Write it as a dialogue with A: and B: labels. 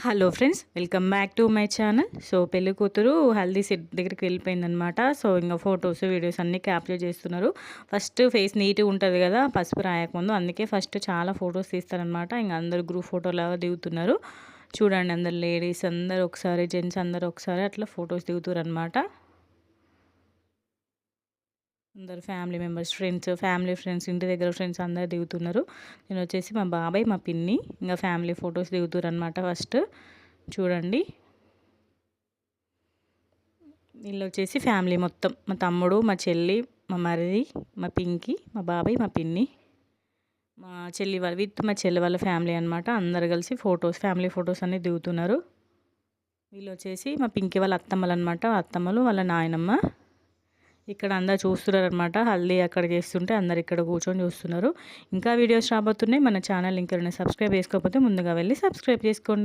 A: Hello friends, welcome back to my channel. So పెళ్లి కూతురు haldi set దగ్గరికి వెళ్ళిపోయిందనమాట. సో ఇంకా ఫొటోస్ వీడియోస్ అన్నీ క్యాప్చర్ చేస్తున్నారు. ఫస్ట్ ఫేస్ నీట్గా ఉంటుంది కదా పసుపు రాయకముందు, అందుకే ఫస్ట్ చాలా ఫొటోస్ తీస్తారనమాట. ఇంకా అందరు గ్రూప్ ఫోటోలాగా దిగుతున్నారు. చూడండి, అందరు లేడీస్ అందరు ఒకసారి, జెంట్స్ అందరు ఒకసారి అట్లా ఫొటోస్ దిగుతారు అనమాట. అందరు ఫ్యామిలీ మెంబర్స్, ఫ్రెండ్స్, ఇంటి దగ్గర ఫ్రెండ్స్ అందరు దిగుతున్నారు. నేను వచ్చేసి మా బాబాయ్, మా పిన్ని, ఇంకా ఫ్యామిలీ ఫొటోస్ దిగుతారు అనమాట. ఫస్ట్ చూడండి, వీళ్ళు వచ్చేసి ఫ్యామిలీ మొత్తం, మా తమ్ముడు, మా చెల్లి, మా మరిది, మా పింకీ, మా బాబాయ్, మా పిన్ని, మా చెల్లి వాళ్ళ మా చెల్లి వాళ్ళ ఫ్యామిలీ అనమాట. అందరు కలిసి ఫ్యామిలీ ఫొటోస్ అన్నీ దిగుతున్నారు. వీళ్ళు వచ్చేసి మా పింకీ వాళ్ళ అత్తమ్మలు అనమాట. అత్తమ్మలు వాళ్ళ నాయనమ్మ. ఇక్కడ అందరు చూస్తున్నారు అనమాట. హల్దీ అక్కడ చేస్తుంటే అందరు ఇక్కడ కూర్చొని చూస్తున్నారు. ఇంకా వీడియోస్ రాబోతున్నాయి. మన ఛానల్ ఇంకా సబ్స్క్రైబ్ చేసుకోకపోతే ముందుగా వెళ్ళి సబ్స్క్రైబ్ చేసుకోండి.